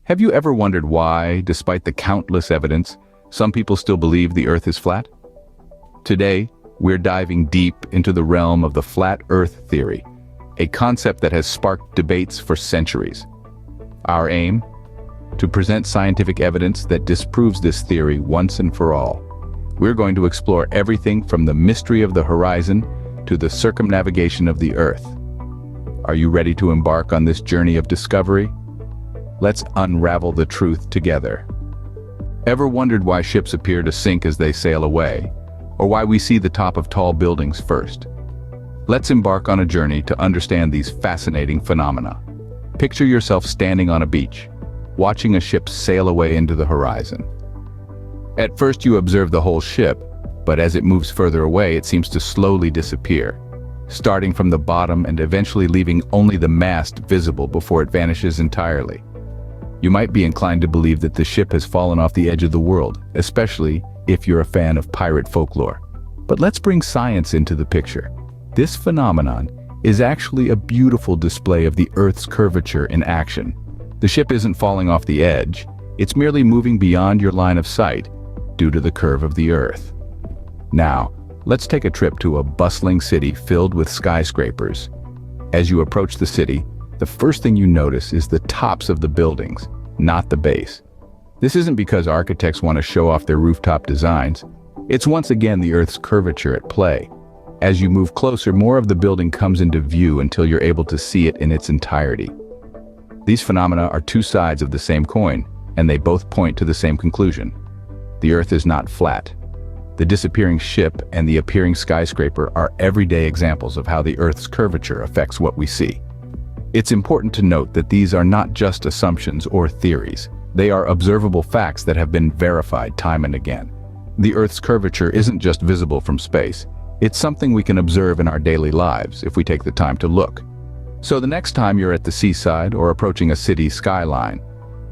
Have you ever wondered why, despite the countless evidence, some people still believe the Earth is flat? Today, we're diving deep into the realm of the flat Earth theory, a concept that has sparked debates for centuries. Our aim? To present scientific evidence that disproves this theory once and for all. We're going to explore everything from the mystery of the horizon to the circumnavigation of the Earth. Are you ready to embark on this journey of discovery? Let's unravel the truth together. Ever wondered why ships appear to sink as they sail away, or why we see the top of tall buildings first? Let's embark on a journey to understand these fascinating phenomena. Picture yourself standing on a beach, watching a ship sail away into the horizon. At first you observe the whole ship, but as it moves further away it seems to slowly disappear, starting from the bottom and eventually leaving only the mast visible before it vanishes entirely. You might be inclined to believe that the ship has fallen off the edge of the world, especially if you're a fan of pirate folklore. But let's bring science into the picture. This phenomenon is actually a beautiful display of the Earth's curvature in action. The ship isn't falling off the edge, it's merely moving beyond your line of sight due to the curve of the Earth. Now, let's take a trip to a bustling city filled with skyscrapers. As you approach the city, the first thing you notice is the tops of the buildings, not the base. This isn't because architects want to show off their rooftop designs. It's once again the Earth's curvature at play. As you move closer, more of the building comes into view until you're able to see it in its entirety. These phenomena are two sides of the same coin, and they both point to the same conclusion. The Earth is not flat. The disappearing ship and the appearing skyscraper are everyday examples of how the Earth's curvature affects what we see. It's important to note that these are not just assumptions or theories. They are observable facts that have been verified time and again. The Earth's curvature isn't just visible from space. It's something we can observe in our daily lives if we take the time to look. So the next time you're at the seaside or approaching a city's skyline,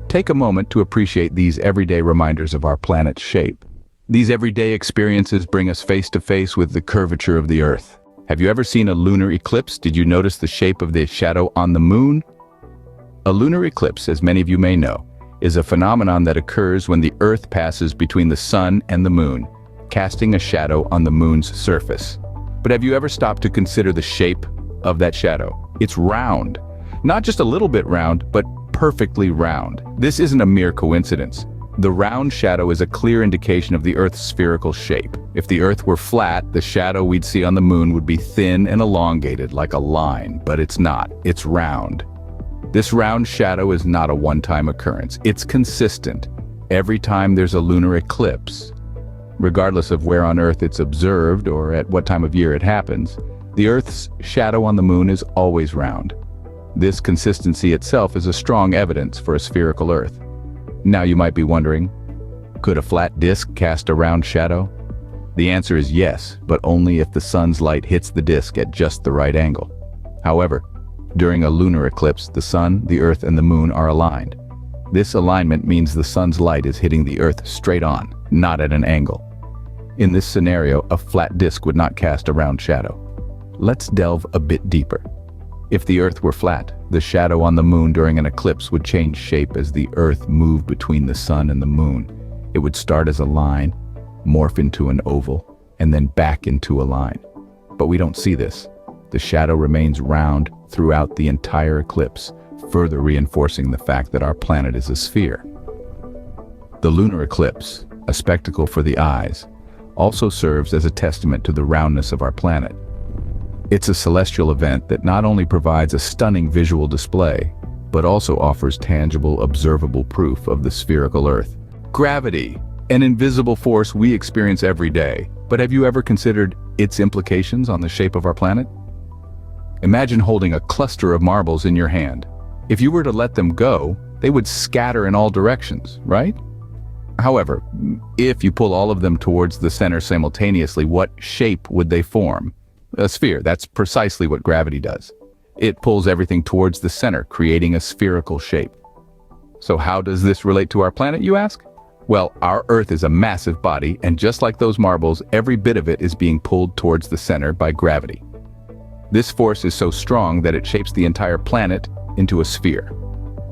take a moment to appreciate these everyday reminders of our planet's shape. These everyday experiences bring us face to face with the curvature of the Earth. Have you ever seen a lunar eclipse? Did you notice the shape of the shadow on the moon? A lunar eclipse, as many of you may know, is a phenomenon that occurs when the Earth passes between the sun and the moon, casting a shadow on the moon's surface. But have you ever stopped to consider the shape of that shadow? It's round. Not just a little bit round, but perfectly round. This isn't a mere coincidence. The round shadow is a clear indication of the Earth's spherical shape. If the Earth were flat, the shadow we'd see on the moon would be thin and elongated like a line, but it's not. It's round. This round shadow is not a one-time occurrence. It's consistent. Every time there's a lunar eclipse, regardless of where on Earth it's observed or at what time of year it happens, the Earth's shadow on the moon is always round. This consistency itself is a strong evidence for a spherical Earth. Now you might be wondering, could a flat disk cast a round shadow? The answer is yes, but only if the sun's light hits the disk at just the right angle. However, during a lunar eclipse, the sun, the Earth, and the moon are aligned. This alignment means the sun's light is hitting the Earth straight on, not at an angle. In this scenario, a flat disk would not cast a round shadow. Let's delve a bit deeper. If the Earth were flat, the shadow on the moon during an eclipse would change shape as the Earth moved between the sun and the moon. It would start as a line, morph into an oval, and then back into a line. But we don't see this. The shadow remains round throughout the entire eclipse, further reinforcing the fact that our planet is a sphere. The lunar eclipse, a spectacle for the eyes, also serves as a testament to the roundness of our planet. It's a celestial event that not only provides a stunning visual display, but also offers tangible, observable proof of the spherical Earth. Gravity, an invisible force we experience every day, but have you ever considered its implications on the shape of our planet? Imagine holding a cluster of marbles in your hand. If you were to let them go, they would scatter in all directions, right? However, if you pull all of them towards the center simultaneously, what shape would they form? A sphere. That's precisely what gravity does. It pulls everything towards the center, creating a spherical shape. So how does this relate to our planet, you ask? Well, our Earth is a massive body, and just like those marbles, every bit of it is being pulled towards the center by gravity. This force is so strong that it shapes the entire planet into a sphere.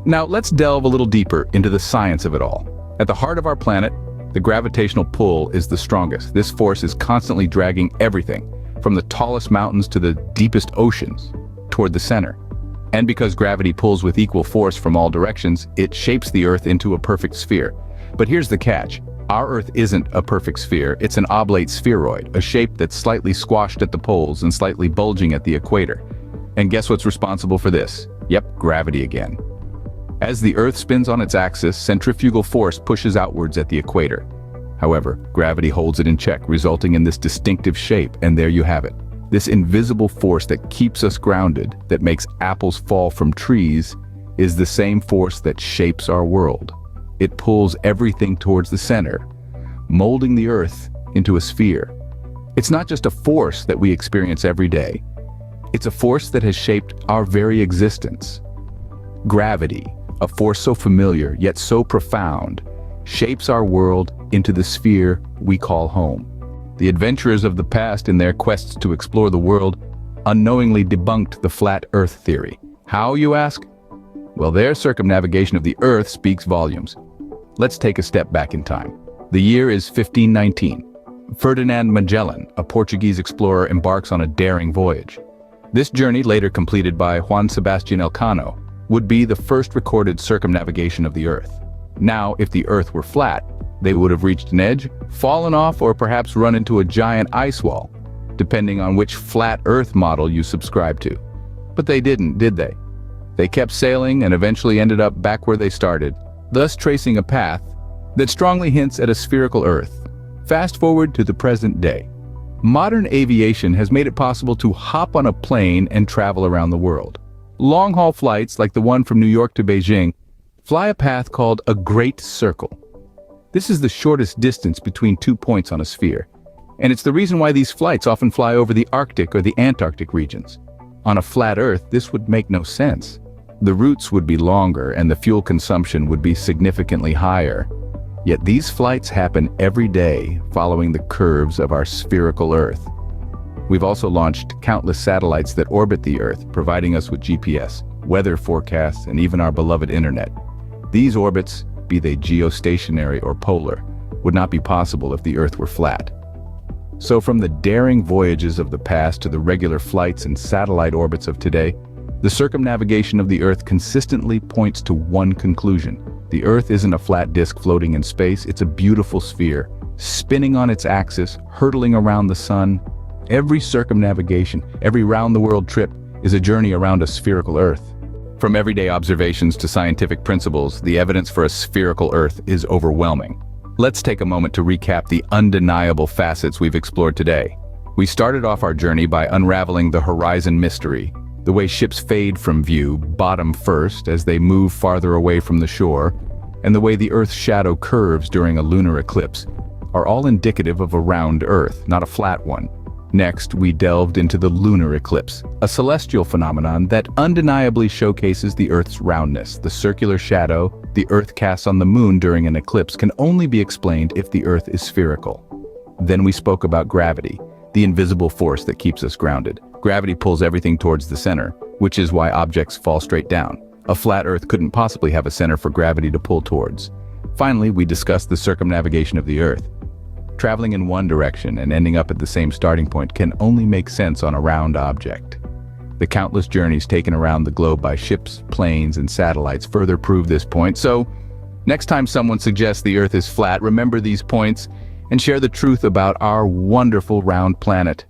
Now let's delve a little deeper into the science of it all. At the heart of our planet, the gravitational pull is the strongest. This force is constantly dragging everything, from the tallest mountains to the deepest oceans, toward the center. And because gravity pulls with equal force from all directions, it shapes the Earth into a perfect sphere. But here's the catch. Our Earth isn't a perfect sphere, it's an oblate spheroid, a shape that's slightly squashed at the poles and slightly bulging at the equator. And guess what's responsible for this? Yep, gravity again. As the Earth spins on its axis, centrifugal force pushes outwards at the equator. However, gravity holds it in check, resulting in this distinctive shape, and there you have it. This invisible force that keeps us grounded, that makes apples fall from trees, is the same force that shapes our world. It pulls everything towards the center, molding the Earth into a sphere. It's not just a force that we experience every day. It's a force that has shaped our very existence. Gravity, a force so familiar yet so profound, shapes our world into the sphere we call home. The adventurers of the past, in their quests to explore the world, unknowingly debunked the flat Earth theory. How, you ask? Well, their circumnavigation of the Earth speaks volumes. Let's take a step back in time. The year is 1519. Ferdinand Magellan, a Portuguese explorer, embarks on a daring voyage. This journey, later completed by Juan Sebastian Elcano, would be the first recorded circumnavigation of the Earth. Now, if the Earth were flat, they would have reached an edge, fallen off, or perhaps run into a giant ice wall, depending on which flat Earth model you subscribe to. But they didn't, did they? They kept sailing and eventually ended up back where they started, thus tracing a path that strongly hints at a spherical Earth. Fast forward to the present day. Modern aviation has made it possible to hop on a plane and travel around the world. Long-haul flights, like the one from New York to Beijing, fly a path called a Great Circle. This is the shortest distance between 2 points on a sphere, and it's the reason why these flights often fly over the Arctic or the Antarctic regions. On a flat Earth, this would make no sense. The routes would be longer and the fuel consumption would be significantly higher. Yet these flights happen every day following the curves of our spherical Earth. We've also launched countless satellites that orbit the Earth, providing us with GPS, weather forecasts, and even our beloved internet. These orbits, be they geostationary or polar, would not be possible if the Earth were flat. So from the daring voyages of the past to the regular flights and satellite orbits of today, the circumnavigation of the Earth consistently points to one conclusion. The Earth isn't a flat disk floating in space, it's a beautiful sphere, spinning on its axis, hurtling around the sun. Every circumnavigation, every round-the-world trip is a journey around a spherical Earth. From everyday observations to scientific principles, the evidence for a spherical Earth is overwhelming. Let's take a moment to recap the undeniable facets we've explored today. We started off our journey by unraveling the horizon mystery, the way ships fade from view, bottom first, as they move farther away from the shore, and the way the Earth's shadow curves during a lunar eclipse, are all indicative of a round Earth, not a flat one. Next, we delved into the lunar eclipse, a celestial phenomenon that undeniably showcases the Earth's roundness. The circular shadow the Earth casts on the moon during an eclipse can only be explained if the Earth is spherical. Then we spoke about gravity, the invisible force that keeps us grounded. Gravity pulls everything towards the center, which is why objects fall straight down. A flat Earth couldn't possibly have a center for gravity to pull towards. Finally, we discussed the circumnavigation of the Earth. Traveling in one direction and ending up at the same starting point can only make sense on a round object. The countless journeys taken around the globe by ships, planes, and satellites further prove this point. So, next time someone suggests the Earth is flat, remember these points and share the truth about our wonderful round planet.